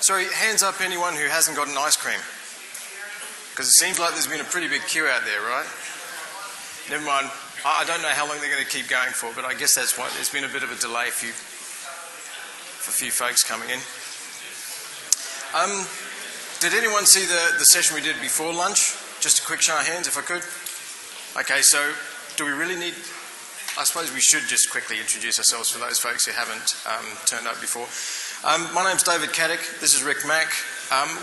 sorry, hands up anyone who hasn't got an ice cream. Because it seems like there's been a pretty big queue out there, right? Never mind. I don't know how long they're going to keep going for, but I guess that's why there's been a bit of a delay for a few folks coming in. Did anyone see the session we did before lunch? Just a quick show of hands, if I could. Okay, so do we really need... I suppose we should just quickly introduce ourselves for those folks who haven't turned up before. My name's David Caddick. This is Rick Mack.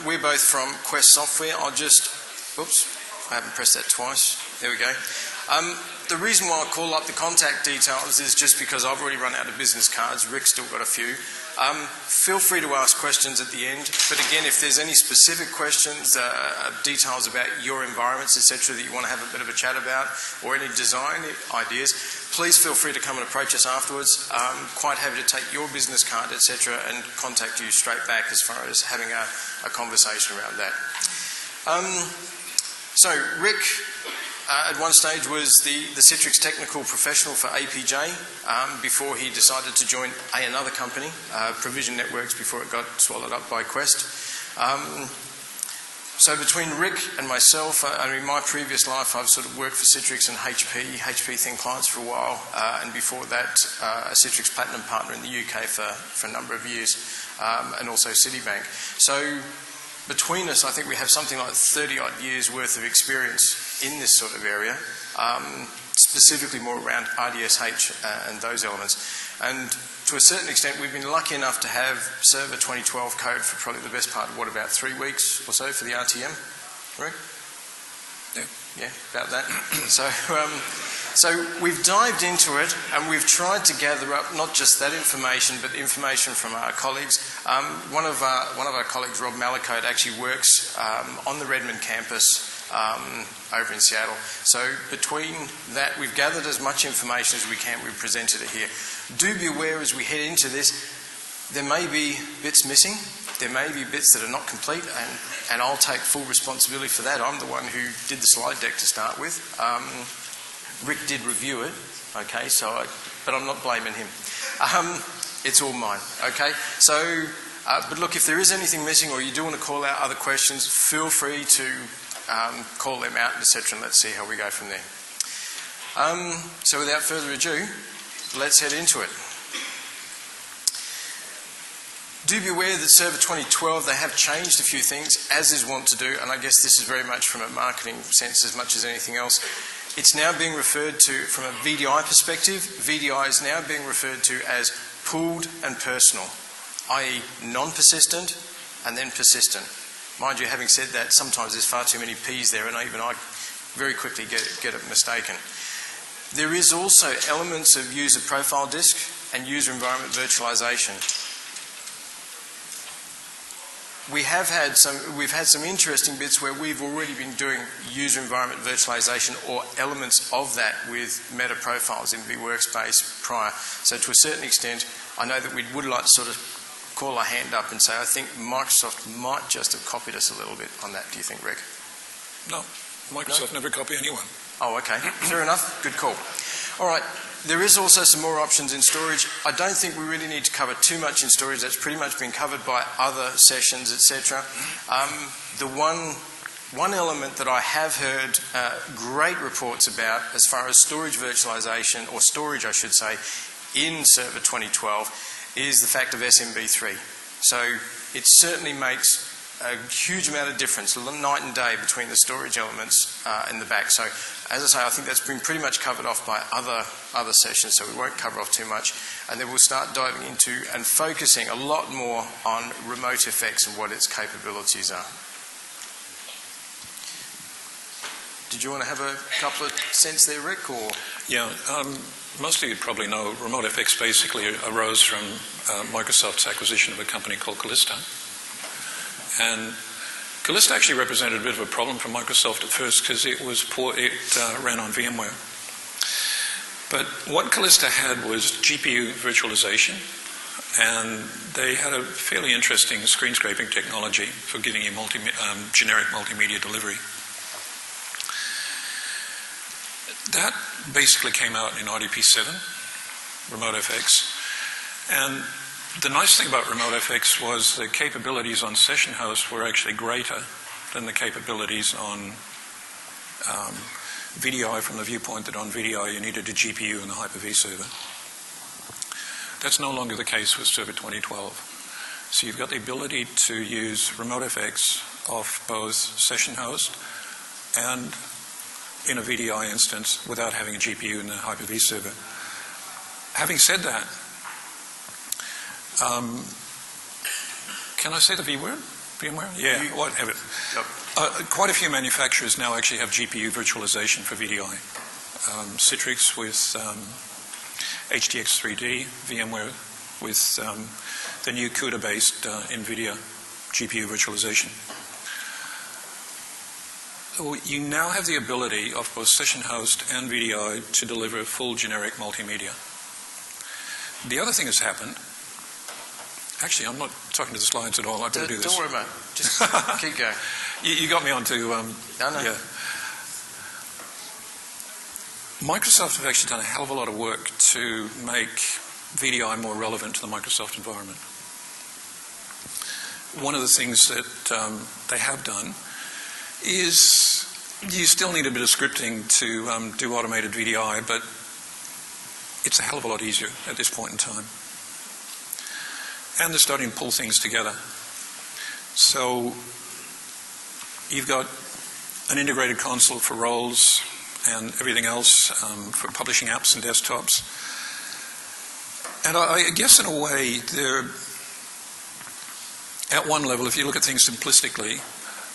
We're both from Quest Software. Oops, I haven't pressed that twice. There we go. The reason why I call up the contact details is just because I've already run out of business cards. Rick's still got a few. Feel free to ask questions at the end. But again, if there's any specific questions, details about your environments, etc., that you want to have a bit of a chat about, or any design ideas, please feel free to come and approach us afterwards. Quite happy to take your business card, etc., and contact you straight back as far as having a conversation around that. So Rick, at one stage, was the Citrix technical professional for APJ before he decided to join another company, Provision Networks, before it got swallowed up by Quest. So between Rick and myself, in my previous life, I've sort of worked for Citrix and HP Thin Clients for a while, and before that, a Citrix Platinum partner in the UK for a number of years, and also Citibank. So between us, I think we have something like 30-odd years worth of experience in this sort of area, specifically more around RDSH and those elements. And to a certain extent, we've been lucky enough to have Server 2012 code for probably the best part of, about 3 weeks or so for the RTM, right? Yeah, about that. So we've dived into it, and we've tried to gather up not just that information, but information from our colleagues. One of our colleagues, Rob Malachode, actually works on the Redmond campus over in Seattle. So between that, we've gathered as much information as we can. We've presented it here. Do be aware as we head into this, there may be bits missing. There may be bits that are not complete, and I'll take full responsibility for that. I'm the one who did the slide deck to start with. Rick did review it, okay, but I'm not blaming him. It's all mine, okay? So, but look, if there is anything missing or you do want to call out other questions, feel free to call them out, etc., and let's see how we go from there. So without further ado, let's head into it. Do be aware that Server 2012, they have changed a few things, as is wont to do, and I guess this is very much from a marketing sense as much as anything else. It's now being referred to, from a VDI perspective, VDI is now being referred to as pooled and personal, i.e. non-persistent and then persistent. Mind you, having said that, sometimes there's far too many P's there, and even I very quickly get it mistaken. There is also elements of user profile disk and user environment virtualization. We've had some interesting bits where we've already been doing user environment virtualization or elements of that with meta profiles in vWorkspace prior. So to a certain extent, I know that we would like to sort of call our hand up and say, I think Microsoft might just have copied us a little bit on that. Do you think, Rick? No, Microsoft never copy anyone. Oh, okay. Fair enough. Good call. All right. There is also some more options in storage. I don't think we really need to cover too much in storage. That's pretty much been covered by other sessions, etc. The one element that I have heard great reports about as far as storage virtualization, or storage I should say, in Server 2012 is the fact of SMB3. So it certainly makes a huge amount of difference, night and day, between the storage elements in the back. So, as I say, I think that's been pretty much covered off by other sessions, so we won't cover off too much. And then we'll start diving into and focusing a lot more on remote effects and what its capabilities are. Did you want to have a couple of cents there, Rick? Or? Yeah, most of you probably know remote effects basically arose from Microsoft's acquisition of a company called Callista. And Callista actually represented a bit of a problem for Microsoft at first because it ran on VMware. But what Callista had was GPU virtualization, and they had a fairly interesting screen scraping technology for giving you generic multimedia delivery. That basically came out in RDP7, Remote FX, and The nice thing about Remote FX was the capabilities on Session Host were actually greater than the capabilities on VDI, from the viewpoint that on VDI you needed a GPU and a Hyper-V server. That's no longer the case with Server 2012. So you've got the ability to use Remote FX off both Session Host and in a VDI instance without having a GPU and a Hyper-V server. Having said that, can I say the V word? VMware? Yeah, whatever. Yep. Quite a few manufacturers now actually have GPU virtualization for VDI. Citrix with HDX 3D, VMware with the new CUDA-based NVIDIA GPU virtualization. So you now have the ability of both Session Host and VDI to deliver full generic multimedia. The other thing that's happened, actually I'm not talking to the slides at all, I better do this. Don't worry about it, just keep going. You got me onto, I know. Yeah. Microsoft have actually done a hell of a lot of work to make VDI more relevant to the Microsoft environment. One of the things that they have done is you still need a bit of scripting to do automated VDI, but it's a hell of a lot easier at this point in time. And they're starting to pull things together. So you've got an integrated console for roles and everything else for publishing apps and desktops. And I guess in a way, they're at one level, if you look at things simplistically,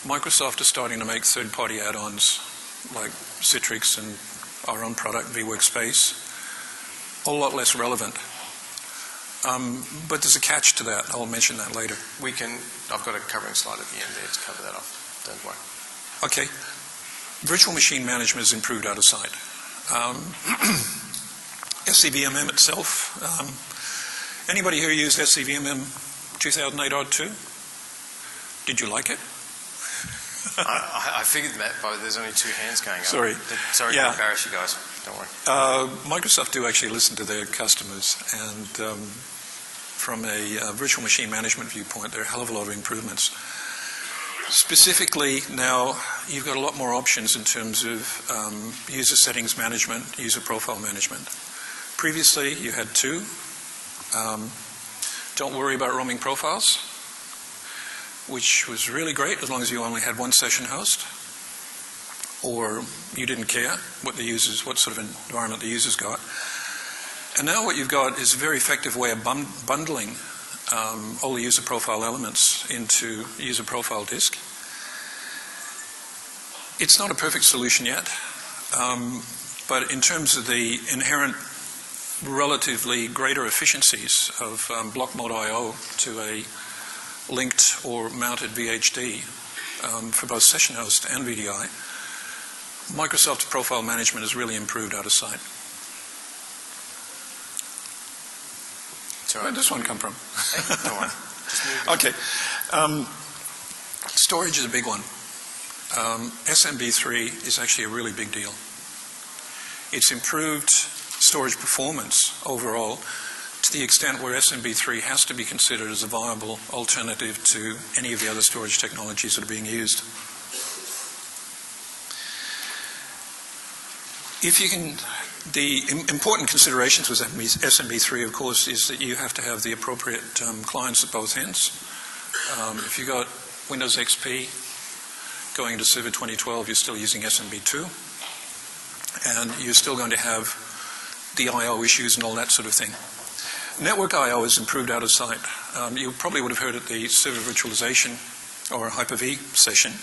Microsoft is starting to make third-party add-ons like Citrix and our own product, vWorkspace, a lot less relevant. But there's a catch to that. I'll mention that later. I've got a covering slide at the end there to cover that off. Don't worry. Okay. Virtual machine management has improved out of sight. SCVMM itself. Anybody here used SCVMM 2008-02? Did you like it? I figured that, but there's only two hands going up. Sorry. Sorry to embarrass you guys. Don't worry. Microsoft do actually listen to their customers, and from a virtual machine management viewpoint, there are a hell of a lot of improvements. Specifically, now you've got a lot more options in terms of user settings management, user profile management. Previously, you had two. Don't worry about roaming profiles, which was really great as long as you only had one session host, or you didn't care what sort of environment the users got. And now what you've got is a very effective way of bundling all the user profile elements into user profile disk. It's not a perfect solution yet, but in terms of the inherent relatively greater efficiencies of block mode I/O to a linked or mounted VHD for both session host and VDI, Microsoft's profile management has really improved out of sight. Where did this one come from? Hey, don't worry. Okay. Storage is a big one. SMB3 is actually a really big deal. It's improved storage performance overall to the extent where SMB3 has to be considered as a viable alternative to any of the other storage technologies that are being used. The important considerations with SMB3, of course, is that you have to have the appropriate clients at both ends. If you've got Windows XP going into Server 2012, you're still using SMB2, and you're still going to have the I/O issues and all that sort of thing. Network I/O has improved out of sight. You probably would have heard at the server virtualization or Hyper-V session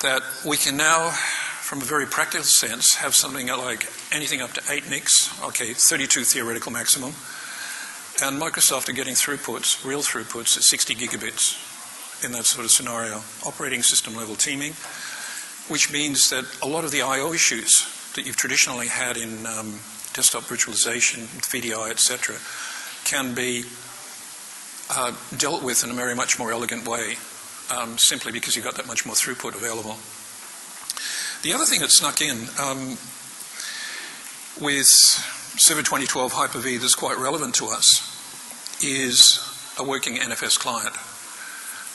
that we can now, from a very practical sense, have something like anything up to 8 NICs, okay, 32 theoretical maximum, and Microsoft are getting throughputs, real throughputs, at 60 gigabits in that sort of scenario, operating system level teaming, which means that a lot of the I/O issues that you've traditionally had in desktop virtualization, VDI, etc., can be dealt with in a very much more elegant way, simply because you've got that much more throughput available. The other thing that snuck in with Server 2012 Hyper-V that's quite relevant to us is a working NFS client.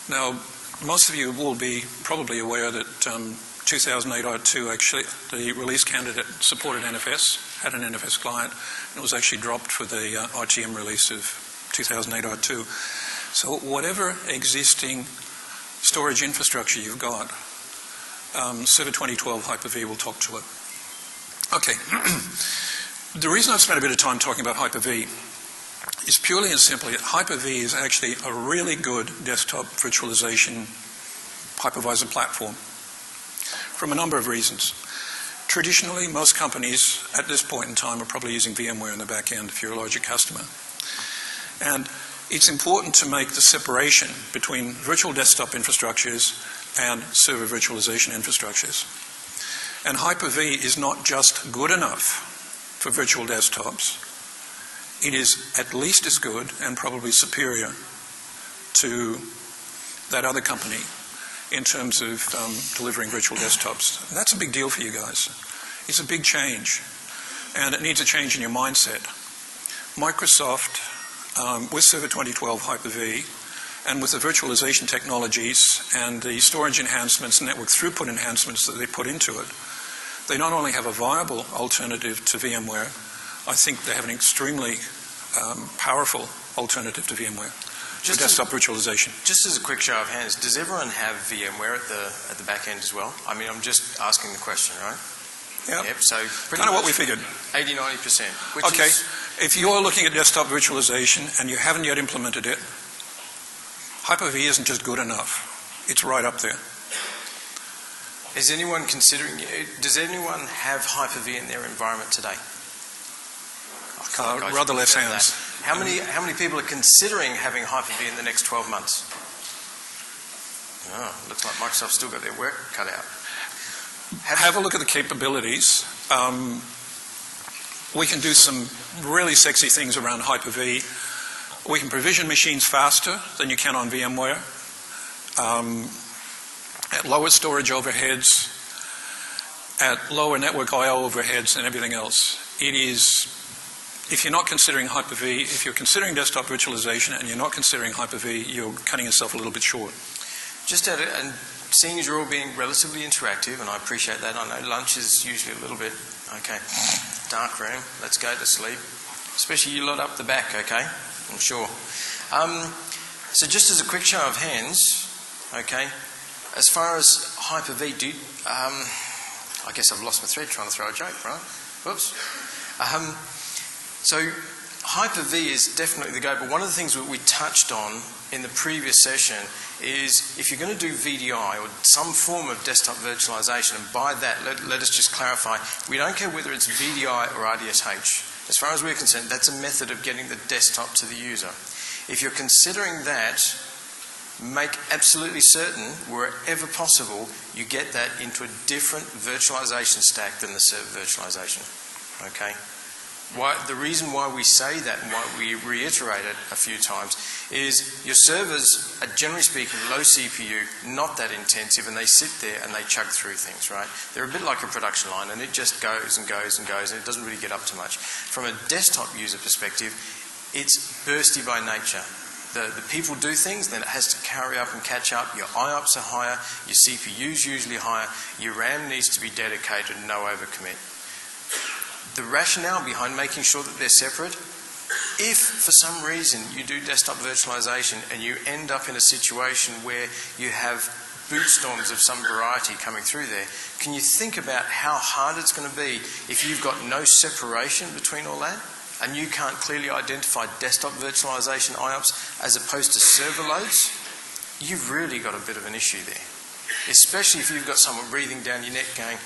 Now, most of you will be probably aware that 2008-02 actually, the release candidate supported NFS, had an NFS client, and it was actually dropped for the RTM release of 2008-02. So whatever existing storage infrastructure you've got, Server 2012 Hyper-V will talk to it. Okay. The reason I've spent a bit of time talking about Hyper-V is purely and simply that Hyper-V is actually a really good desktop virtualization hypervisor platform from a number of reasons. Traditionally, most companies at this point in time are probably using VMware in the back end if you're a larger customer. And it's important to make the separation between virtual desktop infrastructures and server virtualization infrastructures. And Hyper-V is not just good enough for virtual desktops. It is at least as good and probably superior to that other company in terms of delivering virtual desktops. And that's a big deal for you guys. It's a big change, and it needs a change in your mindset. Microsoft, with Server 2012 Hyper-V, and with the virtualization technologies and the storage enhancements, network throughput enhancements that they put into it, they not only have a viable alternative to VMware, I think they have an extremely powerful alternative to VMware for desktop virtualization. Just as a quick show of hands, does everyone have VMware at the back end as well? I mean, I'm just asking the question, right? Yep. So kind of what we figured. 80-90%. Okay. If you're looking at desktop virtualization and you haven't yet implemented it, Hyper-V isn't just good enough. It's right up there. Is anyone considering? Does anyone have Hyper-V in their environment today? Rather less hands. How many people are considering having Hyper-V in the next 12 months? Oh, looks like Microsoft's still got their work cut out. Have a look at the capabilities. We can do some really sexy things around Hyper-V. We can provision machines faster than you can on VMware, at lower storage overheads, at lower network I/O overheads and everything else. It is, if you're not considering Hyper-V, if you're considering desktop virtualization and you're not considering Hyper-V, you're cutting yourself a little bit short. And seeing as you're all being relatively interactive, and I appreciate that, I know lunch is usually a little bit, okay, dark room, let's go to sleep. Especially you lot up the back, okay, I'm sure. So just as a quick show of hands, okay, as far as Hyper-V, I guess I've lost my thread trying to throw a joke, right? Whoops. So Hyper-V is definitely the go, but one of the things that we touched on in the previous session is if you're going to do VDI or some form of desktop virtualization, and by that, let us just clarify, we don't care whether it's VDI or RDSH. As far as we're concerned, that's a method of getting the desktop to the user. If you're considering that, make absolutely certain, wherever possible, you get that into a different virtualization stack than the server virtualization. Okay? The reason why we say that and why we reiterate it a few times is your servers are, generally speaking, low CPU, not that intensive, and they sit there and they chug through things, right? They're a bit like a production line, and it just goes and goes and goes, and it doesn't really get up to much. From a desktop user perspective, it's bursty by nature. The people do things, then it has to carry up and catch up. Your IOPS are higher, your CPU's usually higher, your RAM needs to be dedicated, no overcommit. The rationale behind making sure that they're separate, if for some reason you do desktop virtualization and you end up in a situation where you have boot storms of some variety coming through there, can you think about how hard it's going to be if you've got no separation between all that and you can't clearly identify desktop virtualization IOPS as opposed to server loads? You've really got a bit of an issue there, especially if you've got someone breathing down your neck going,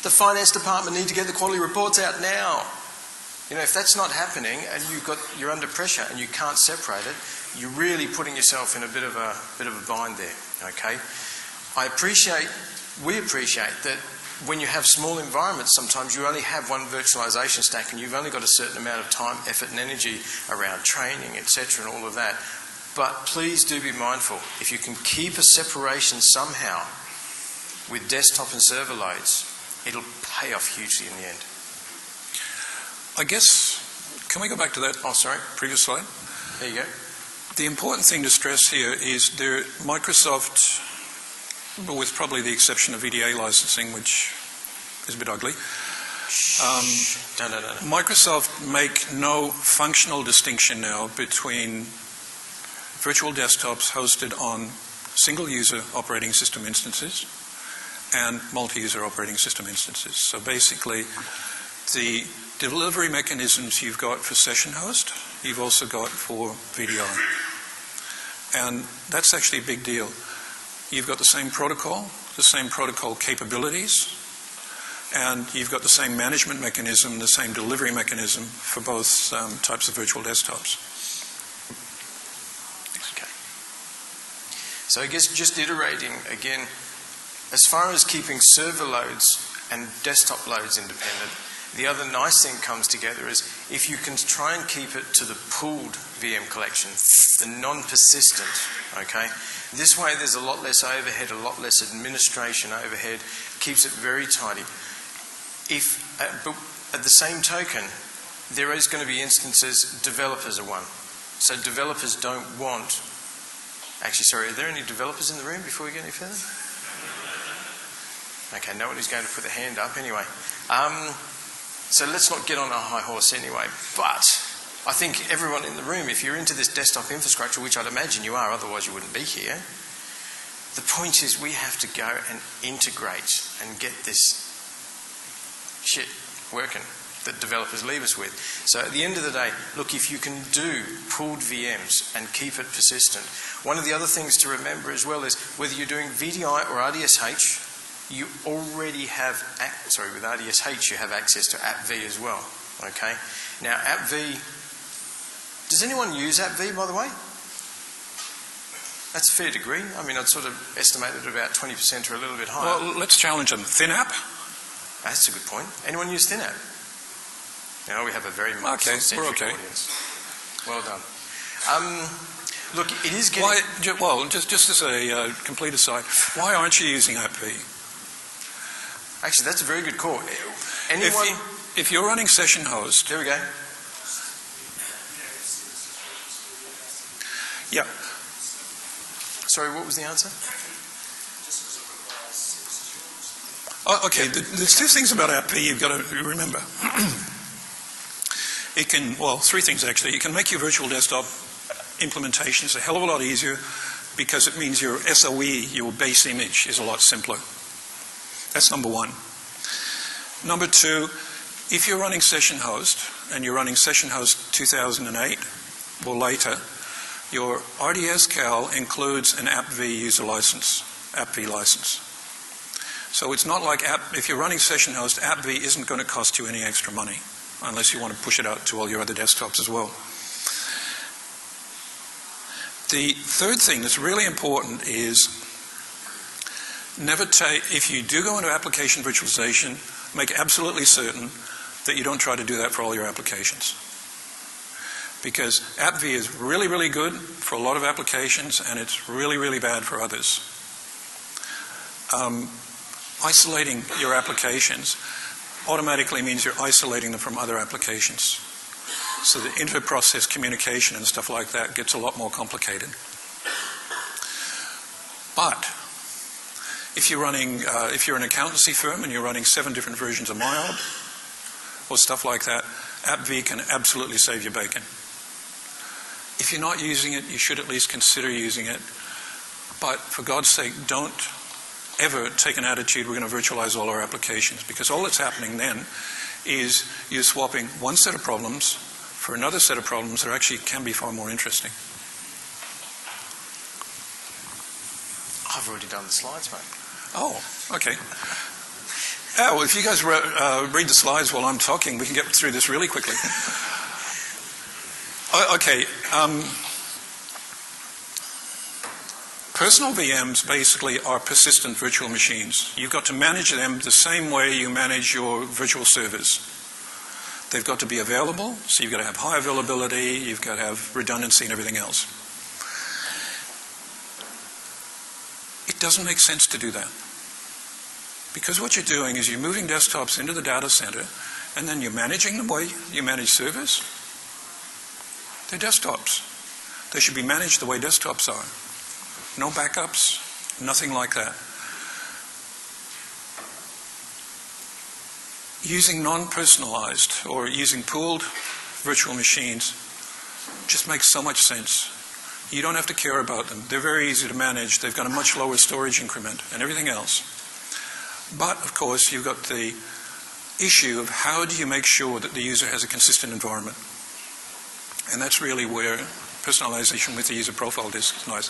the finance department need to get the quality reports out now. You know, if that's not happening and you're under pressure and you can't separate it, you're really putting yourself in a bit of a bind there. Okay, we appreciate that when you have small environments, sometimes you only have one virtualization stack and you've only got a certain amount of time, effort, and energy around training, etc., and all of that. But please do be mindful. If you can keep a separation somehow with desktop and server loads, it'll pay off hugely in the end. I guess, can we go back to that? Oh, sorry. Previous slide? There you go. The important thing to stress here is Microsoft, with probably the exception of VDI licensing, which is a bit ugly, No. Microsoft make no functional distinction now between virtual desktops hosted on single-user operating system instances and multi-user operating system instances. So basically, the delivery mechanisms you've got for session host, you've also got for VDI. And that's actually a big deal. You've got the same protocol capabilities, and you've got the same management mechanism, the same delivery mechanism for both types of virtual desktops. Okay. So I guess just iterating again, as far as keeping server loads and desktop loads independent, the other nice thing comes together is if you can try and keep it to the pooled VM collection, the non-persistent, okay? This way there's a lot less overhead, a lot less administration overhead, keeps it very tidy. But at the same token, there is going to be instances developers are one. So developers don't want... Actually, sorry, are there any developers in the room before we get any further? Okay, nobody's going to put their hand up anyway. So let's not get on a high horse anyway. But I think everyone in the room, if you're into this desktop infrastructure, which I'd imagine you are, otherwise you wouldn't be here, the point is we have to go and integrate and get this shit working that developers leave us with. So at the end of the day, look, if you can do pooled VMs and keep it persistent, one of the other things to remember as well is whether you're doing VDI or RDSH, you already have, with RDSH you have access to AppV as well, okay? Now AppV, does anyone use AppV by the way? That's a fair degree. I mean, I'd sort of estimate it about 20% or a little bit higher. Well, let's challenge them. ThinApp? That's a good point. Anyone use ThinApp? No, we have a very Microsoft-centric audience. Well done. Look, it is getting... Just as a complete aside, why aren't you using AppV? Actually, that's a very good call. Anyone... If you're running session host... There we go. Yeah. Sorry, what was the answer? Oh, okay, there's two things about AppV you've got to remember. Three things actually. It can make your virtual desktop implementations a hell of a lot easier because it means your SOE, your base image, is a lot simpler. That's number one. Number two, if you're running session host and you're running session host 2008 or later, your RDS-Cal includes an AppV user license, AppV license. So it's not like if you're running session host, AppV isn't going to cost you any extra money unless you want to push it out to all your other desktops as well. The third thing that's really important is if you do go into application virtualization, make absolutely certain that you don't try to do that for all your applications. Because AppV is really, really good for a lot of applications and it's really, really bad for others. Isolating your applications automatically means you're isolating them from other applications. So the inter-process communication and stuff like that gets a lot more complicated. But if you're an accountancy firm and you're running 7 different versions of MyOb or stuff like that, AppV can absolutely save you bacon. If you're not using it, you should at least consider using it. But for God's sake, don't ever take an attitude, we're going to virtualize all our applications, because all that's happening then is you're swapping one set of problems for another set of problems that actually can be far more interesting. I've already done the slides, mate. Oh, okay. Well, if you guys read the slides while I'm talking, we can get through this really quickly. Okay. Personal VMs basically are persistent virtual machines. You've got to manage them the same way you manage your virtual servers. They've got to be available, so you've got to have high availability, you've got to have redundancy and everything else. It doesn't make sense to do that. Because what you're doing is you're moving desktops into the data center, and then you're managing the way you manage servers. They're desktops. They should be managed the way desktops are. No backups, nothing like that. Using non-personalized or using pooled virtual machines just makes so much sense. You don't have to care about them. They're very easy to manage. They've got a much lower storage increment and everything else. But, of course, you've got the issue of how do you make sure that the user has a consistent environment. And that's really where personalization with the user profile disk is nice.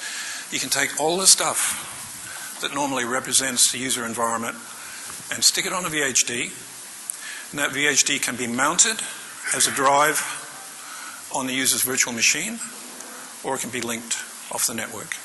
You can take all the stuff that normally represents the user environment and stick it on a VHD. And that VHD can be mounted as a drive on the user's virtual machine, or it can be linked off the network.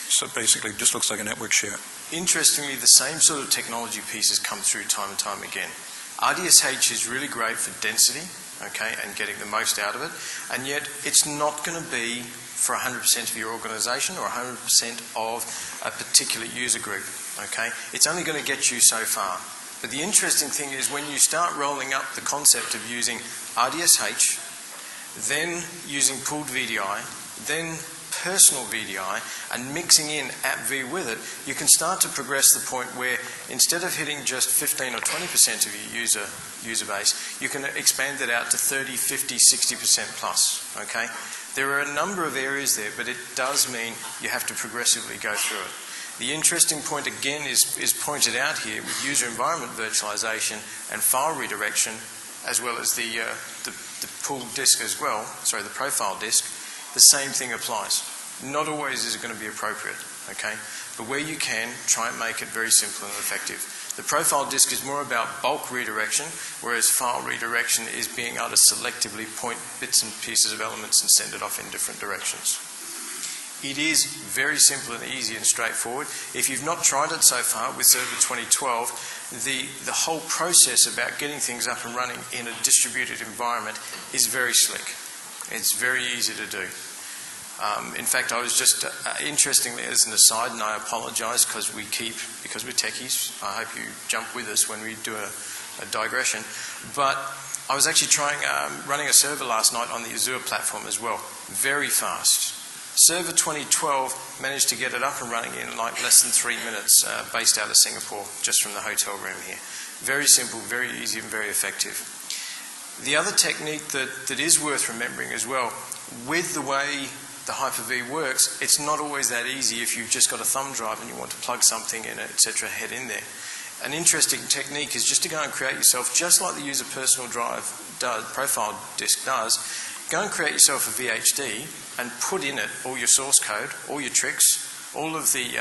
So basically it just looks like a network share. Interestingly, the same sort of technology pieces come through time and time again. RDSH is really great for density, okay, and getting the most out of it, and yet it's not going to be for 100% of your organisation or 100% of a particular user group, okay? It's only going to get you so far. But the interesting thing is when you start rolling up the concept of using RDSH, then using pooled VDI, then personal VDI, and mixing in AppV with it, you can start to progress the point where instead of hitting just 15 or 20% of your user base, you can expand it out to 30, 50, 60% plus, okay? There are a number of areas there, but it does mean you have to progressively go through it. The interesting point again is pointed out here with user environment virtualization and file redirection, as well as the pooled disk as well, sorry, the profile disk. The same thing applies. Not always is it going to be appropriate, okay? But where you can, try and make it very simple and effective. The profile disk is more about bulk redirection, whereas file redirection is being able to selectively point bits and pieces of elements and send it off in different directions. It is very simple and easy and straightforward. If you've not tried it so far with Server 2012, the whole process about getting things up and running in a distributed environment is very slick. It's very easy to do. In fact, I was just, interestingly, as an aside, and I apologise because we're techies, I hope you jump with us when we do a digression, but I was actually running a server last night on the Azure platform as well. Very fast. Server 2012 managed to get it up and running in like less than 3 minutes, based out of Singapore, just from the hotel room here. Very simple, very easy and very effective. The other technique that is worth remembering as well, with the way the Hyper-V works, it's not always that easy if you've just got a thumb drive and you want to plug something in, etc., head in there. An interesting technique is just to go and create yourself, just like the user personal drive does, profile disk does, go and create yourself a VHD and put in it all your source code, all your tricks, all of the,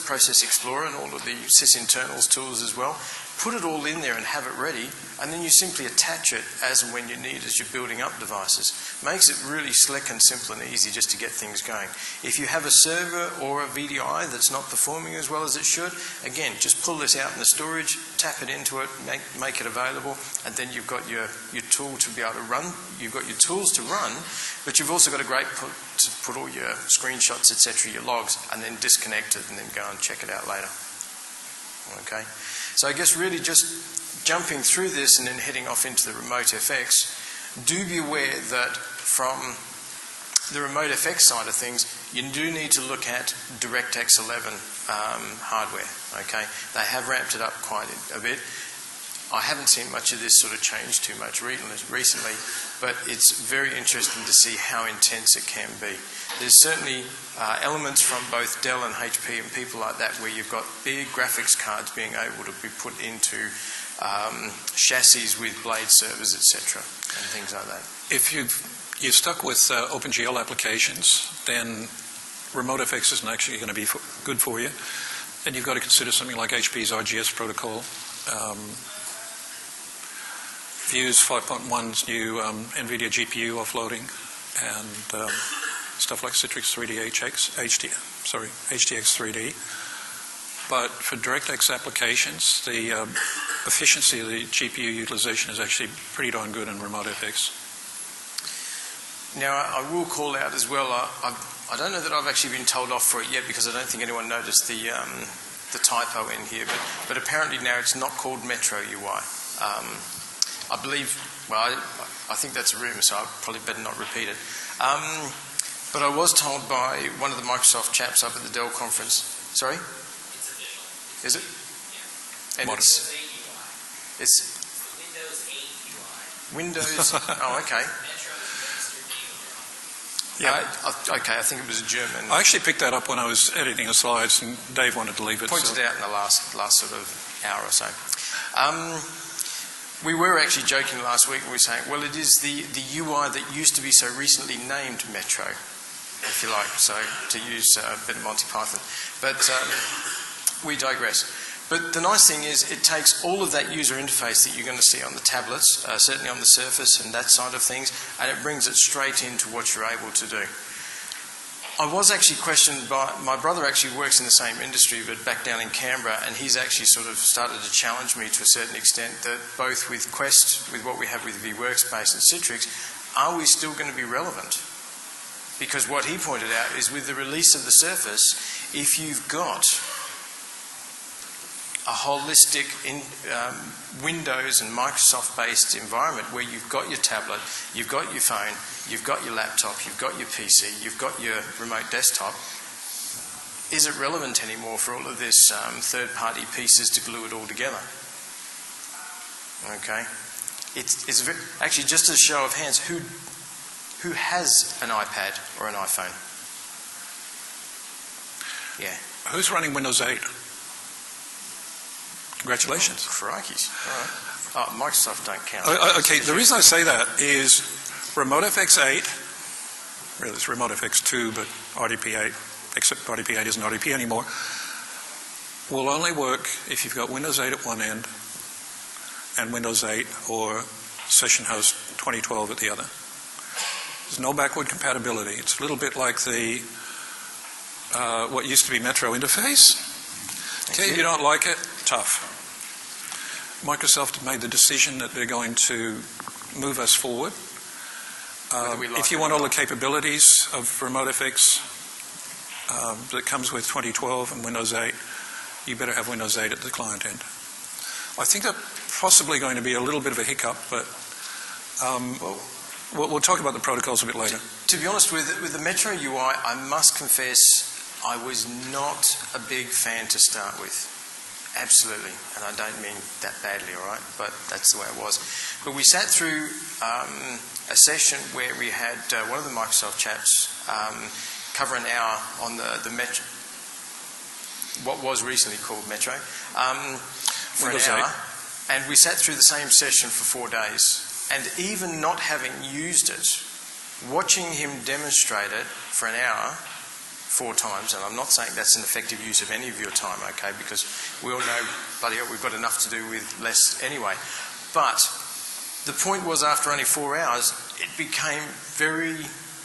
Process Explorer and all of the sysinternals tools as well. Put it all in there and have it ready, and then you simply attach it as and when you need as you're building up devices. Makes it really slick and simple and easy just to get things going. If you have a server or a VDI that's not performing as well as it should, again, just pull this out in the storage, tap it into it, make it available, and then you've got your tool to be able to run. You've got your tools to run, but you've also got a great to put all your screenshots, etc., your logs, and then disconnect it and then go and check it out later. Okay? So I guess really just jumping through this and then heading off into the remote FX, do be aware that from the remote FX side of things, you do need to look at DirectX 11 hardware. Okay? They have ramped it up quite a bit. I haven't seen much of this sort of change too much recently, but it's very interesting to see how intense it can be. There's certainly elements from both Dell and HP and people like that where you've got big graphics cards being able to be put into chassis with blade servers, etc., and things like that. If you're stuck with OpenGL applications, then remote FX isn't actually going to be good for you. Then you've got to consider something like HP's RGS protocol. Views 5.1's new NVIDIA GPU offloading, and stuff like Citrix 3D HTX 3D. But for DirectX applications, the efficiency of the GPU utilization is actually pretty darn good in remote FX. Now, I will call out as well, I don't know that I've actually been told off for it yet because I don't think anyone noticed the typo in here, but apparently now it's not called Metro UI. I believe, well, I think that's a rumour, so I probably better not repeat it. But I was told by one of the Microsoft chaps up at the Dell conference. Sorry? It's official. Is it? Yeah. And Modern. it's Windows 8 UI. Windows. Oh, okay. Metro is registered name of the company. Yeah. Okay, I think it was a German. I actually picked that up when I was editing the slides, and Dave wanted to leave it. Pointed out in the last sort of hour or so. We were actually joking last week. We were saying, well, it is the UI that used to be so recently named Metro, if you like, so to use a bit of Monty Python. But we digress. But the nice thing is it takes all of that user interface that you're going to see on the tablets, certainly on the Surface and that side of things, and it brings it straight into what you're able to do. I was actually questioned by, my brother actually works in the same industry but back down in Canberra, and he's actually sort of started to challenge me to a certain extent that both with Quest, with what we have with vWorkspace and Citrix, are we still going to be relevant? Because what he pointed out is with the release of the Surface, if you've got a holistic Windows and Microsoft-based environment where you've got your tablet, you've got your phone, you've got your laptop, you've got your PC, you've got your remote desktop, is it relevant anymore for all of this third-party pieces to glue it all together? Okay. It's actually, just as a show of hands, who has an iPad or an iPhone? Yeah. Who's running Windows 8? Congratulations. Crikeys. All right. Oh, Microsoft don't count. Okay, the reason I say that is RemoteFX 8, really it's RemoteFX 2, but RDP 8, except RDP 8 isn't RDP anymore, will only work if you've got Windows 8 at one end and Windows 8 or Session Host 2012 at the other. There's no backward compatibility. It's a little bit like the what used to be Metro interface. Okay, you don't like it? Tough. Microsoft have made the decision that they're going to move us forward. If you want all the capabilities of RemoteFX that comes with 2012 and Windows 8, you better have Windows 8 at the client end. I think that's possibly going to be a little bit of a hiccup, but we'll talk about the protocols a bit later. To be honest, with the Metro UI, I must confess I was not a big fan to start with. Absolutely, and I don't mean that badly, all right, but that's the way it was. But we sat through a session where we had one of the Microsoft chaps cover an hour on the Metro, what was recently called Metro, for an hour, and we sat through the same session for 4 days. And even not having used it, watching him demonstrate it for an hour 4 times, and I'm not saying that's an effective use of any of your time, okay, because we all know, bloody hell, we've got enough to do with less anyway. But the point was, after only 4 hours, it became very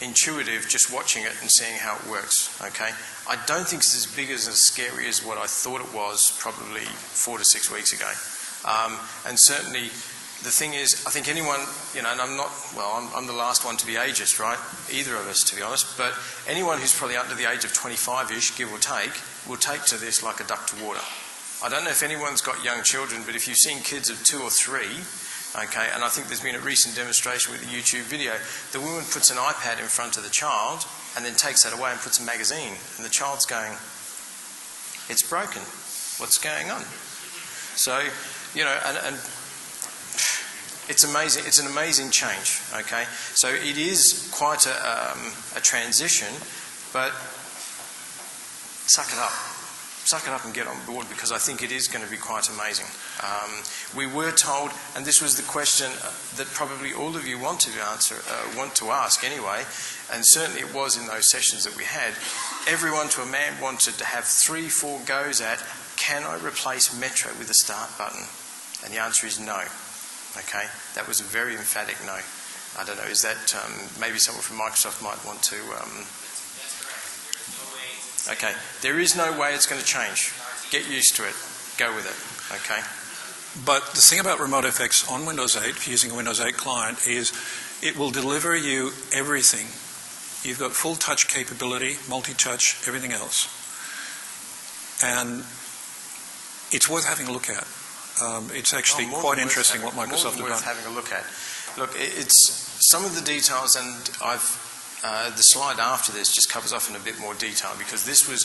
intuitive just watching it and seeing how it works, okay? I don't think it's as big as scary as what I thought it was probably 4 to 6 weeks ago. And certainly, the thing is, I think anyone, you know, and I'm the last one to be ageist, right? Either of us, to be honest. But anyone who's probably under the age of 25-ish, give or take, will take to this like a duck to water. I don't know if anyone's got young children, but if you've seen kids of 2 or 3, okay, and I think there's been a recent demonstration with a YouTube video, the woman puts an iPad in front of the child and then takes that away and puts a magazine. And the child's going, it's broken. What's going on? So, you know, and it's amazing. It's an amazing change, okay? So it is quite a transition, but suck it up. Suck it up and get on board, because I think it is going to be quite amazing. We were told, and this was the question that probably all of you want to ask anyway, and certainly it was in those sessions that we had, everyone to a man wanted to have 3-4 goes at, can I replace Metro with a start button? And the answer is no. Okay, that was a very emphatic no. I don't know, is that maybe someone from Microsoft might want to... That's correct. There is no way it's going to change. Get used to it. Go with it. Okay. But the thing about RemoteFX on Windows 8, if you're using a Windows 8 client, is it will deliver you everything. You've got full touch capability, multi-touch, everything else. And it's worth having a look at. It's actually quite interesting what Microsoft have done. Worth having a look at. Look, it's some of the details, and I've the slide after this just covers off in a bit more detail because this was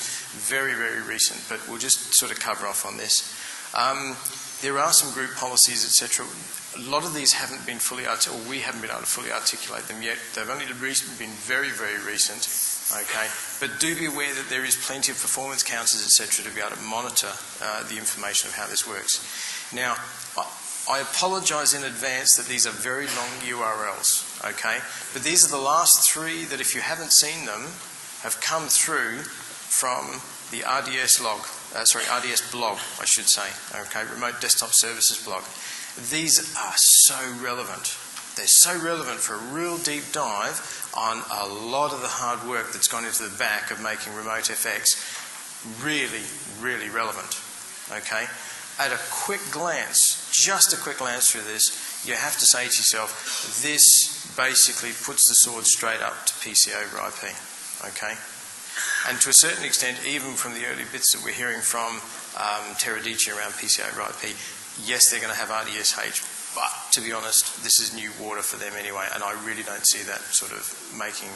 very, very recent, but we'll just sort of cover off on this. There are some group policies, etc. A lot of these haven't been fully or we haven't been able to fully articulate them yet. They've only been very, very recent. Okay, but do be aware that there is plenty of performance counters, etc., to be able to monitor the information of how this works. Now, I apologise in advance that these are very long URLs, okay? But these are the last three that, if you haven't seen them, have come through from the RDS RDS blog, I should say, okay, Remote Desktop Services blog. These are so relevant. They're so relevant for a real deep dive on a lot of the hard work that's gone into the back of making Remote FX really, really relevant, okay? At a quick glance, just a quick glance through this, you have to say to yourself, this basically puts the sword straight up to PC over IP, okay? And to a certain extent, even from the early bits that we're hearing from Teradici around PC over IP, yes, they're going to have RDSH, but to be honest, this is new water for them anyway, and I really don't see that sort of making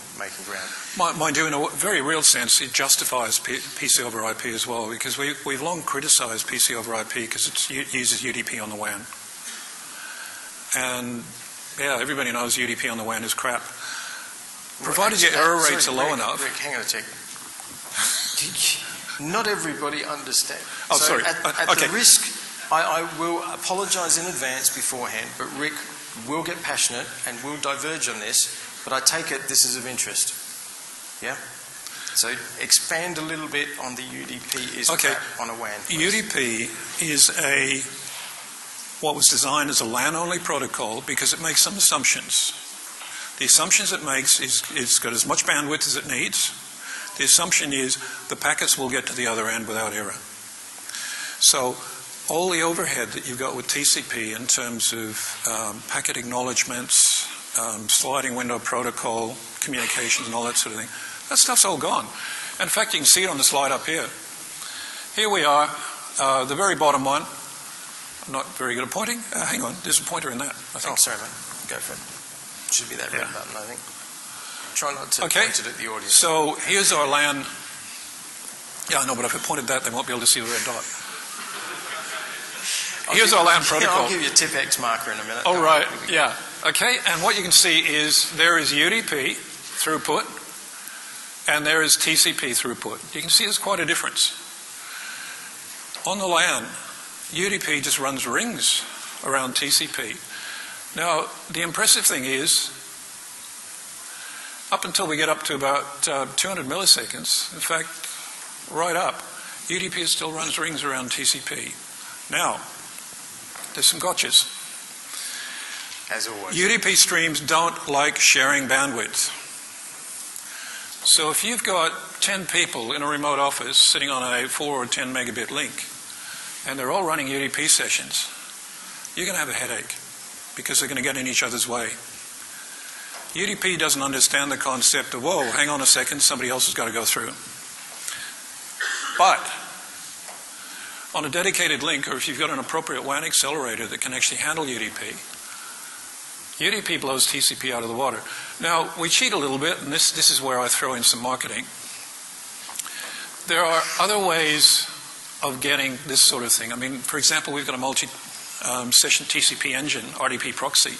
ground. Mind you, in a very real sense, it justifies PC over IP as well, because we've long criticised PC over IP because it uses UDP on the WAN. And yeah, everybody knows UDP on the WAN is crap. Provided your error rates are low enough. Rick, hang on a sec. Not everybody understands. Oh, so sorry. At the risk, I will apologise in advance beforehand, but Rick will get passionate and will diverge on this, but I take it this is of interest. Yeah? So expand a little bit on the UDP is crap on a WAN. UDP is what was designed as a LAN-only protocol because it makes some assumptions. The assumptions it makes is it's got as much bandwidth as it needs. The assumption is the packets will get to the other end without error. So all the overhead that you've got with TCP in terms of packet acknowledgements, sliding window protocol, communications and all that sort of thing, that stuff's all gone. And in fact, you can see it on the slide up here. Here we are, the very bottom one. I'm not very good at pointing. Hang on, there's a pointer in that, I think. Oh, sorry, mate. Go for it. Should be that red button, I think. Try not to point it at the audience. So here's our LAN. Yeah, I know, but if I pointed that, they won't be able to see the red dot. Here's our LAN protocol. I'll give you a TipX marker in a minute. Oh, right. Yeah. Okay. And what you can see is there is UDP throughput and there is TCP throughput. You can see there's quite a difference. On the LAN, UDP just runs rings around TCP. Now, the impressive thing is, up until we get up to about 200 milliseconds, in fact, right up, UDP still runs rings around TCP. Now, there's some gotchas. As always. UDP streams don't like sharing bandwidth. So if you've got 10 people in a remote office sitting on a 4 or 10 megabit link, and they're all running UDP sessions, you're going to have a headache because they're going to get in each other's way. UDP doesn't understand the concept of, whoa, hang on a second, somebody else has got to go through. But on a dedicated link, or if you've got an appropriate WAN accelerator that can actually handle UDP, UDP blows TCP out of the water. Now, we cheat a little bit, and this is where I throw in some marketing. There are other ways of getting this sort of thing. I mean, for example, we've got a multi-session TCP engine, RDP proxy,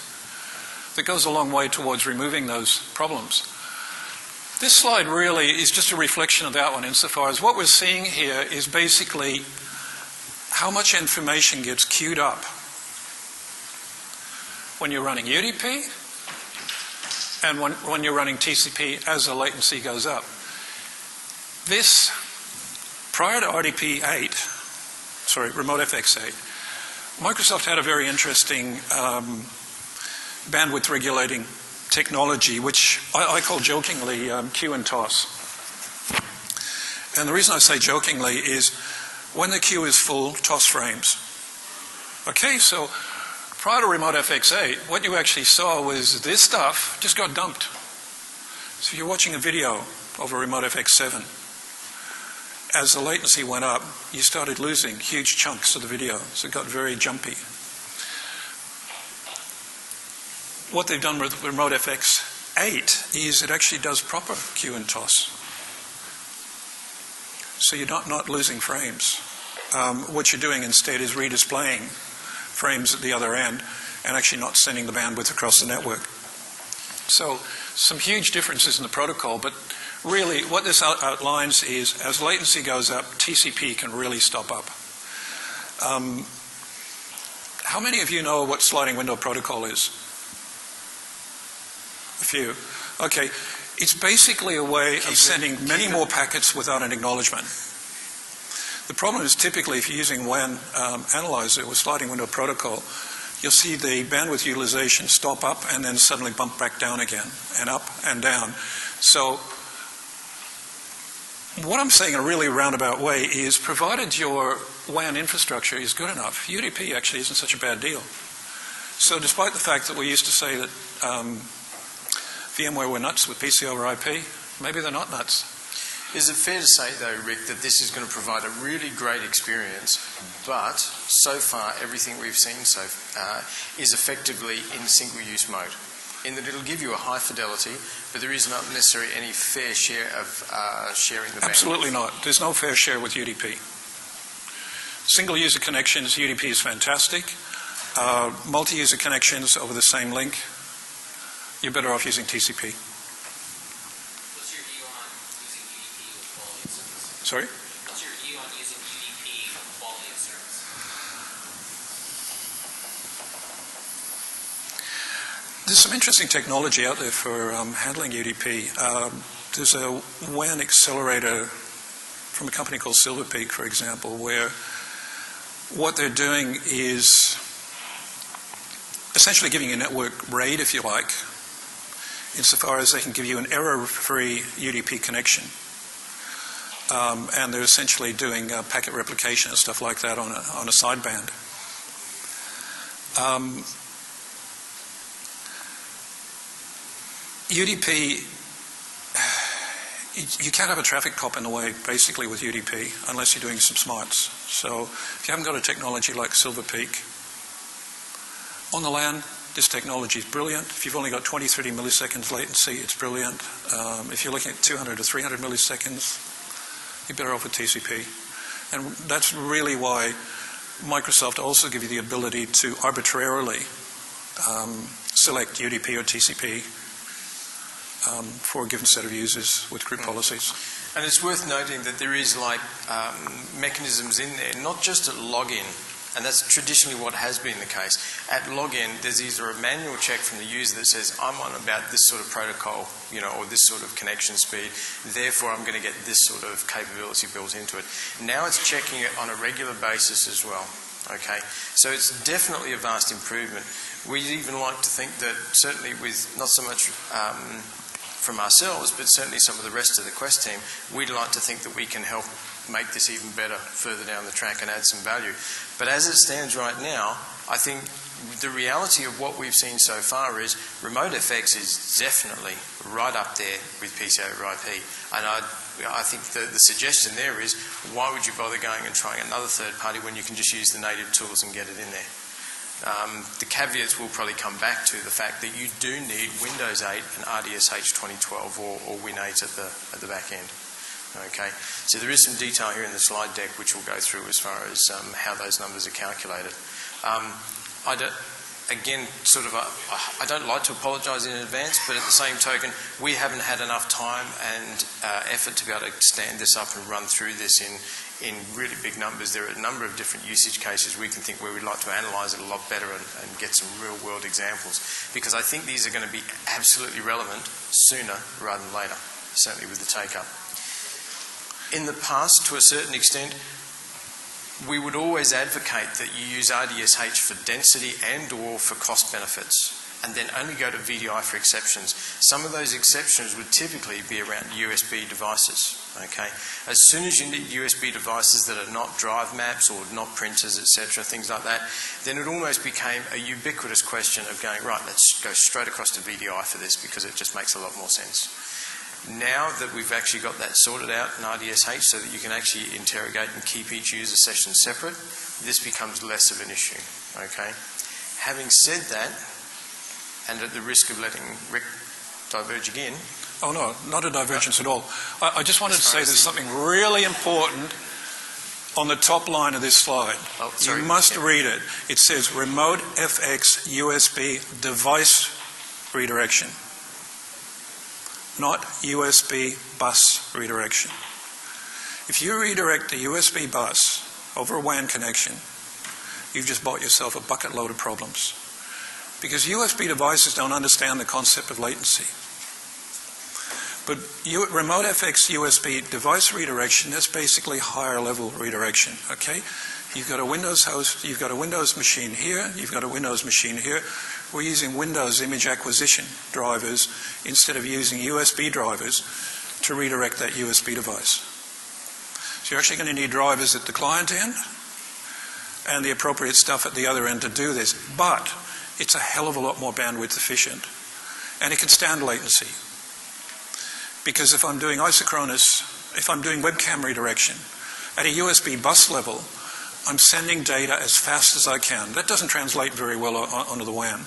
that goes a long way towards removing those problems. This slide really is just a reflection of that one insofar as what we're seeing here is basically how much information gets queued up when you're running UDP and when you're running TCP as the latency goes up. This, prior to RDP 8, sorry, Remote FX 8, Microsoft had a very interesting bandwidth regulating technology, which I call jokingly queue and toss. And the reason I say jokingly is when the queue is full, toss frames. Okay, so prior to Remote FX 8, what you actually saw was this stuff just got dumped. So if you're watching a video over Remote FX 7, as the latency went up, you started losing huge chunks of the video. So it got very jumpy. What they've done with Remote FX 8 is it actually does proper queue and toss. So you're not losing frames. What you're doing instead is redisplaying frames at the other end and actually not sending the bandwidth across the network. So some huge differences in the protocol, but really what this outlines is as latency goes up, TCP can really stop up. How many of you know what sliding window protocol is? A few. Okay. It's basically a way of sending many more packets without an acknowledgement. The problem is typically if you're using WAN analyzer with sliding window protocol, you'll see the bandwidth utilization stop up and then suddenly bump back down again, and up and down. So what I'm saying in a really roundabout way is provided your WAN infrastructure is good enough, UDP actually isn't such a bad deal. So despite the fact that we used to say that VMware were nuts with PC over IP, maybe they're not nuts. Is it fair to say, though, Rick, that this is going to provide a really great experience, but so far everything we've seen is effectively in single-use mode, in that it'll give you a high fidelity, but there is not necessarily any fair share of sharing the bandwidth? Absolutely not. There's no fair share with UDP. Single-user connections, UDP is fantastic. Multi-user connections over the same link, you're better off using TCP. What's your view on using UDP with quality of service? Sorry? What's your view on using UDP with quality of service? There's some interesting technology out there for handling UDP. There's a WAN accelerator from a company called Silver Peak, for example, where what they're doing is essentially giving you a network RAID, if you like, insofar as they can give you an error-free UDP connection. And they're essentially doing packet replication and stuff like that on a sideband. UDP, you can't have a traffic cop in the way, basically, with UDP, unless you're doing some smarts. So if you haven't got a technology like Silver Peak, on the LAN, this technology is brilliant. If you've only got 20, 30 milliseconds latency, it's brilliant. If you're looking at 200 to 300 milliseconds, you're better off with TCP. And that's really why Microsoft also give you the ability to arbitrarily select UDP or TCP for a given set of users with group policies. And it's worth noting that there is mechanisms in there, not just at login, and that's traditionally what has been the case. At login, there's either a manual check from the user that says, I'm on about this sort of protocol, or this sort of connection speed, therefore I'm going to get this sort of capability built into it. Now it's checking it on a regular basis as well. Okay, so it's definitely a vast improvement. We'd even like to think that certainly with not so much from ourselves, but certainly some of the rest of the Quest team, we'd like to think that we can help make this even better further down the track and add some value. But as it stands right now, I think the reality of what we've seen so far is remote FX is definitely right up there with PC over IP. And I think the suggestion there is, why would you bother going and trying another third party when you can just use the native tools and get it in there? The caveats will probably come back to the fact that you do need Windows 8 and RDSH 2012 or Win8 at the back end. Okay, so there is some detail here in the slide deck which we'll go through as far as how those numbers are calculated. I don't like to apologise in advance, but at the same token, we haven't had enough time and effort to be able to stand this up and run through this in really big numbers. There are a number of different usage cases we can think where we'd like to analyse it a lot better and get some real-world examples, because I think these are going to be absolutely relevant sooner rather than later, certainly with the take-up. In the past, to a certain extent, we would always advocate that you use RDSH for density and or for cost benefits, and then only go to VDI for exceptions. Some of those exceptions would typically be around USB devices. Okay, as soon as you need USB devices that are not drive maps or not printers, etc., things like that, then it almost became a ubiquitous question of going, right, let's go straight across to VDI for this because it just makes a lot more sense. Now that we've actually got that sorted out in RDSH so that you can actually interrogate and keep each user session separate, this becomes less of an issue. Okay. Having said that, and at the risk of letting Rick diverge again. Oh no, not a divergence at all. I just wanted to say there's something really important on the top line of this slide. Oh, sorry. You must read it. It says Remote FX USB device redirection, not USB bus redirection. If you redirect a USB bus over a WAN connection, you've just bought yourself a bucket load of problems. Because USB devices don't understand the concept of latency. But Remote FX USB device redirection, that's basically higher level redirection, okay? You've got a Windows host, you've got a Windows machine here, you've got a Windows machine here. We're using Windows image acquisition drivers instead of using USB drivers to redirect that USB device. So you're actually going to need drivers at the client end and the appropriate stuff at the other end to do this. But it's a hell of a lot more bandwidth efficient. And it can stand latency. Because if I'm doing isochronous, if I'm doing webcam redirection, at a USB bus level, I'm sending data as fast as I can. That doesn't translate very well onto the WAN.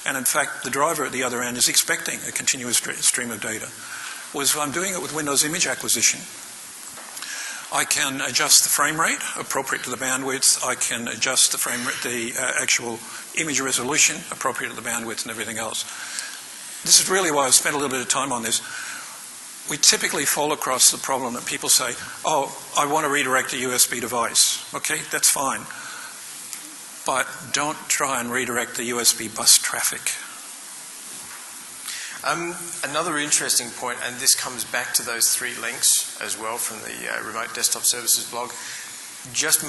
And in fact, the driver at the other end is expecting a continuous stream of data. Whereas if I'm doing it with Windows image acquisition, I can adjust the frame rate appropriate to the bandwidth. I can adjust the frame rate, the actual image resolution appropriate to the bandwidth and everything else. This is really why I've spent a little bit of time on this. We typically fall across the problem that people say, oh, I want to redirect a USB device. Okay, that's fine. But don't try and redirect the USB bus traffic. Another interesting point, and this comes back to those 3 links as well from the Remote Desktop Services blog, just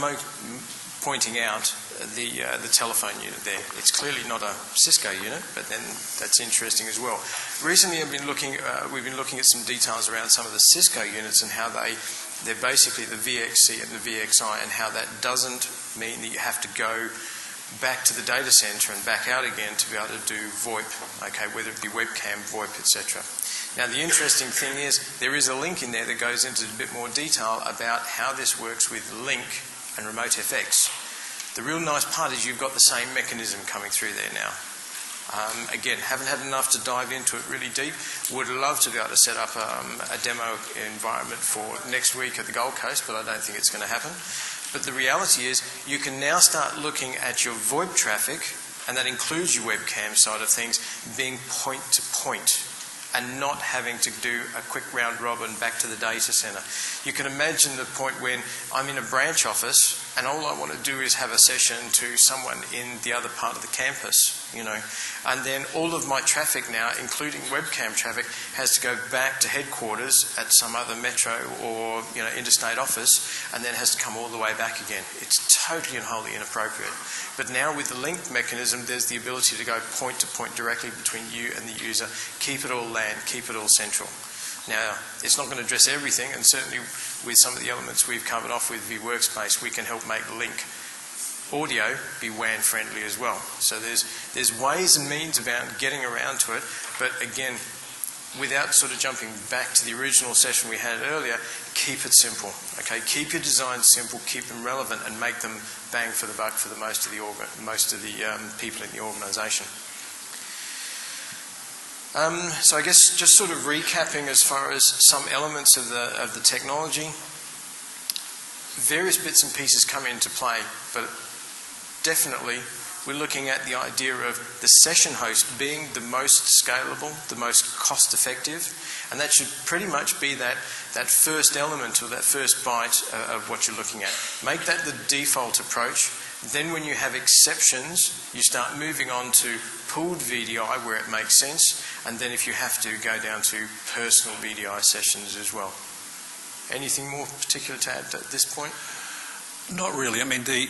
pointing out the telephone unit there. It's clearly not a Cisco unit, but then that's interesting as well. Recently we've been looking at some details around some of the Cisco units and how they're basically the VXC and the VXI, and how that doesn't mean that you have to go back to the data center and back out again to be able to do VoIP, okay, whether it be webcam, VoIP, etc. Now the interesting thing is there is a link in there that goes into a bit more detail about how this works with Link and Remote FX. The real nice part is you've got the same mechanism coming through there now. Again, haven't had enough to dive into it really deep. Would love to be able to set up a demo environment for next week at the Gold Coast, but I don't think it's going to happen. But the reality is you can now start looking at your VoIP traffic, and that includes your webcam side of things, being point to point and not having to do a quick round robin back to the data center. You can imagine the point when I'm in a branch office and all I want to do is have a session to someone in the other part of the campus, you know, and then all of my traffic now, including webcam traffic, has to go back to headquarters at some other metro or, you know, interstate office, and then has to come all the way back again. It's totally and wholly inappropriate. But now with the link mechanism, there's the ability to go point to point directly between you and the user, keep it all LAN, keep it all central. Now, it's not going to address everything, and certainly with some of the elements we've covered off with vWorkspace, we can help make Link audio be WAN friendly as well. So there's ways and means about getting around to it, but again, without sort of jumping back to the original session we had earlier, keep it simple. Okay, keep your designs simple, keep them relevant, and make them bang for the buck for the most of the people in the organisation. So I guess just sort of recapping as far as some elements of the technology, various bits and pieces come into play, but definitely we're looking at the idea of the session host being the most scalable, the most cost effective, and that should pretty much be that first element or that first bite of what you're looking at. Make that the default approach. Then when you have exceptions, you start moving on to pooled VDI where it makes sense, and then if you have to, go down to personal VDI sessions as well. Anything more particular to add at this point? Not really. I mean, the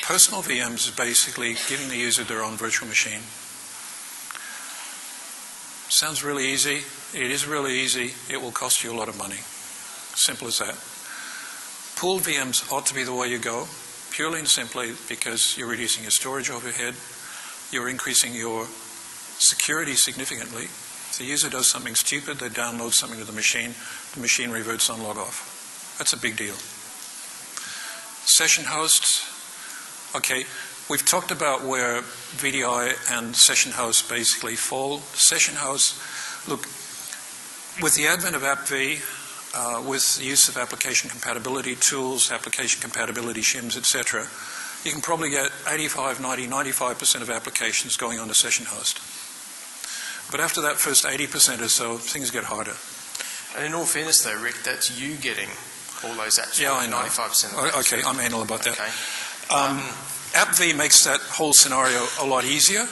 personal VMs is basically giving the user their own virtual machine. Sounds really easy. It is really easy. It will cost you a lot of money. Simple as that. Pooled VMs ought to be the way you go, purely and simply because you're reducing your storage overhead, you're increasing your security significantly. If the user does something stupid, they download something to the machine reverts on log off. That's a big deal. Session hosts, okay, we've talked about where VDI and session host basically fall. Session host, look, with the advent of AppV, with the use of application compatibility tools, application compatibility shims, etc., you can probably get 85, 90, 95% of applications going on to session host. But after that first 80% or so, things get harder. And in all fairness though, Rick, that's you getting all those apps. Yeah, I know. 95% of that. Okay, I'm anal about that. Okay. AppV makes that whole scenario a lot easier,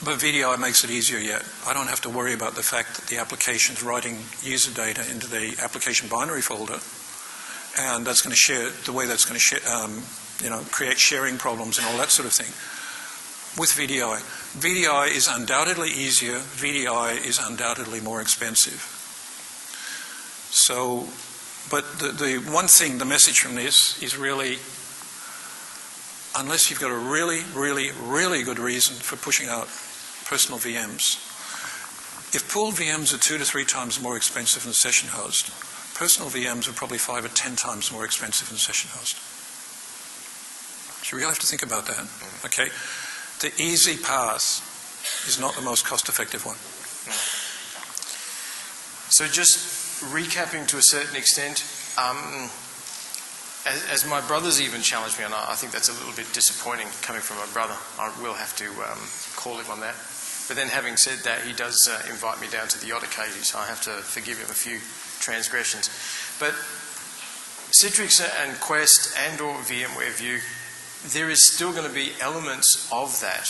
but VDI makes it easier yet. I don't have to worry about the fact that the application's writing user data into the application binary folder, and that's going to share the way that's going to create sharing problems and all that sort of thing. With VDI, VDI is undoubtedly easier. VDI is undoubtedly more expensive. So, but the one thing, the message from this is really, unless you've got a really, really, really good reason for pushing out personal VMs, if pooled VMs are 2 to 3 times more expensive than session host, personal VMs are probably 5 or 10 times more expensive than session host. So you really have to think about that, okay? The easy path is not the most cost-effective one. So just recapping to a certain extent, as my brother's even challenged me, and I think that's a little bit disappointing coming from my brother. I will have to call him on that. But then having said that, he does invite me down to the odd occasion, so I have to forgive him a few transgressions. But Citrix and Quest and or VMware View, there is still going to be elements of that.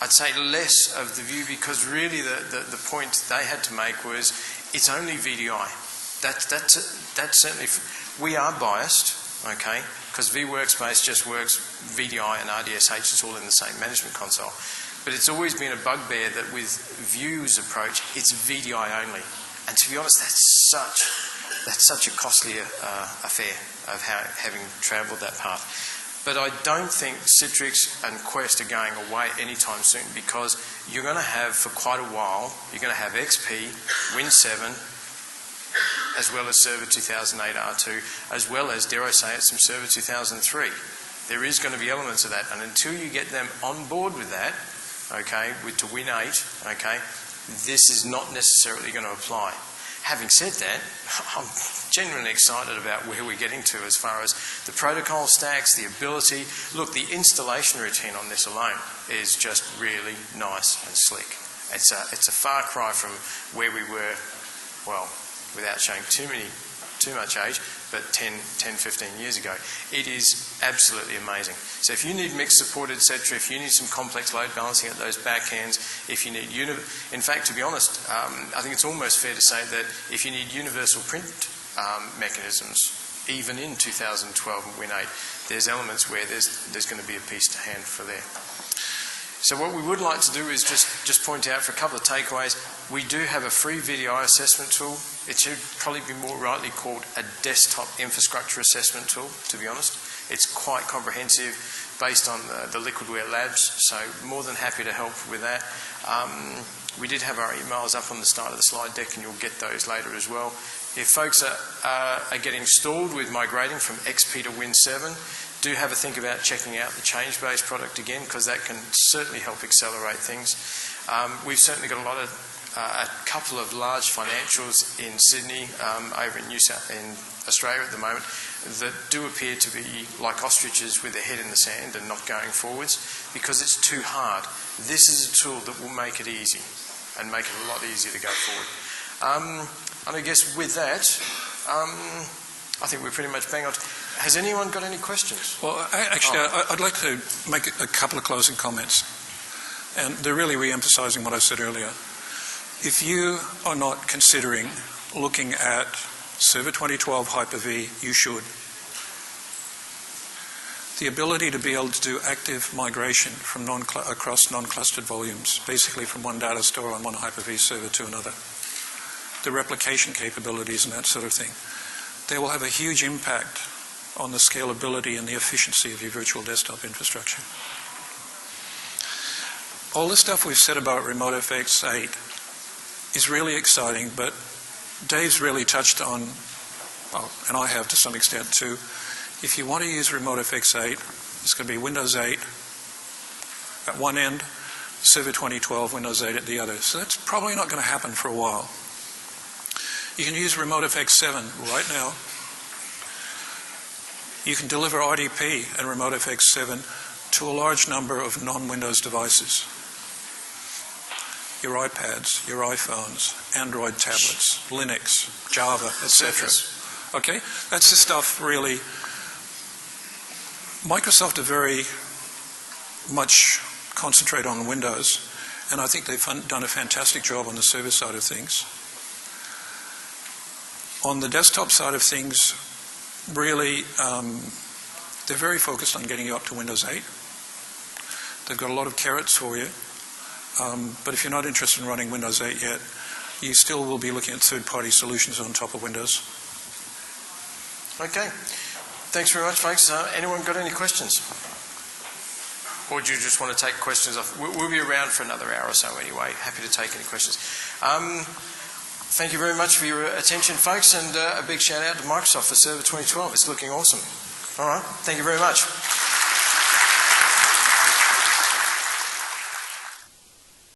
I'd say less of the view, because really the point they had to make was it's only VDI. That's certainly, we are biased, okay, because vWorkspace just works VDI and RDSH, it's all in the same management console. But it's always been a bugbear that with View's approach, it's VDI only. And to be honest, that's such a costly affair of having travelled that path. But I don't think Citrix and Quest are going away anytime soon, because you're going to have, for quite a while, you're going to have XP, Win 7, as well as Server 2008 R2, as well as, dare I say it, some Server 2003. There is going to be elements of that, and until you get them on board with that, okay, to Win 8, okay, this is not necessarily going to apply. Having said that, I'm genuinely excited about where we're getting to as far as the protocol stacks, the ability. Look, the installation routine on this alone is just really nice and slick. It's a far cry from where we were, well, without showing too much age, but 10, 15 years ago. It is absolutely amazing. So if you need mixed support, etc., if you need some complex load balancing at those back ends, if you need, in fact, to be honest, I think it's almost fair to say that if you need universal print mechanisms, even in 2012 and Win 8, there's elements where there's going to be a piece to hand for there. So what we would like to do is just point out for a couple of takeaways. We do have a free VDI assessment tool. It should probably be more rightly called a desktop infrastructure assessment tool, to be honest. It's quite comprehensive, based on the Liquidware Labs, so more than happy to help with that. We did have our emails up on the start of the slide deck, and you'll get those later as well. If folks are getting stalled with migrating from XP to Win 7, do have a think about checking out the change-based product again, because that can certainly help accelerate things. We've certainly got a couple of large financials in Sydney, over in Australia at the moment, that do appear to be like ostriches with their head in the sand and not going forwards, because it's too hard. This is a tool that will make it easy and make it a lot easier to go forward. And I guess with that, I think we're pretty much bang on. Has anyone got any questions? Well, actually, I'd like to make a couple of closing comments. And they're really re-emphasising what I said earlier. If you are not considering looking at Server 2012 Hyper-V, you should. The ability to be able to do active migration from across non-clustered volumes, basically from one data store on one Hyper-V server to another. The replication capabilities and that sort of thing. They will have a huge impact on the scalability and the efficiency of your virtual desktop infrastructure. All the stuff we've said about RemoteFX 8 is really exciting, but Dave's really touched on, and I have to some extent too, If you want to use Remote FX 8, it's going to be Windows 8 at one end, Server 2012, Windows 8 at the other. So that's probably not going to happen for a while. You can use Remote FX 7 right now. You can deliver RDP and Remote FX 7 to a large number of non-Windows devices. Your iPads, your iPhones, Android tablets, Linux, Java, etc. Okay? That's the stuff really. Microsoft are very much concentrate on Windows, and I think they've done a fantastic job on the server side of things. On the desktop side of things, really, they're very focused on getting you up to Windows 8. They've got a lot of carrots for you, but if you're not interested in running Windows 8 yet, you still will be looking at third-party solutions on top of Windows. Okay. Thanks very much, folks. Anyone got any questions? Or do you just want to take questions off? We'll be around for another hour or so anyway. Happy to take any questions. Thank you very much for your attention, folks, and a big shout out to Microsoft for Server 2012. It's looking awesome. All right. Thank you very much.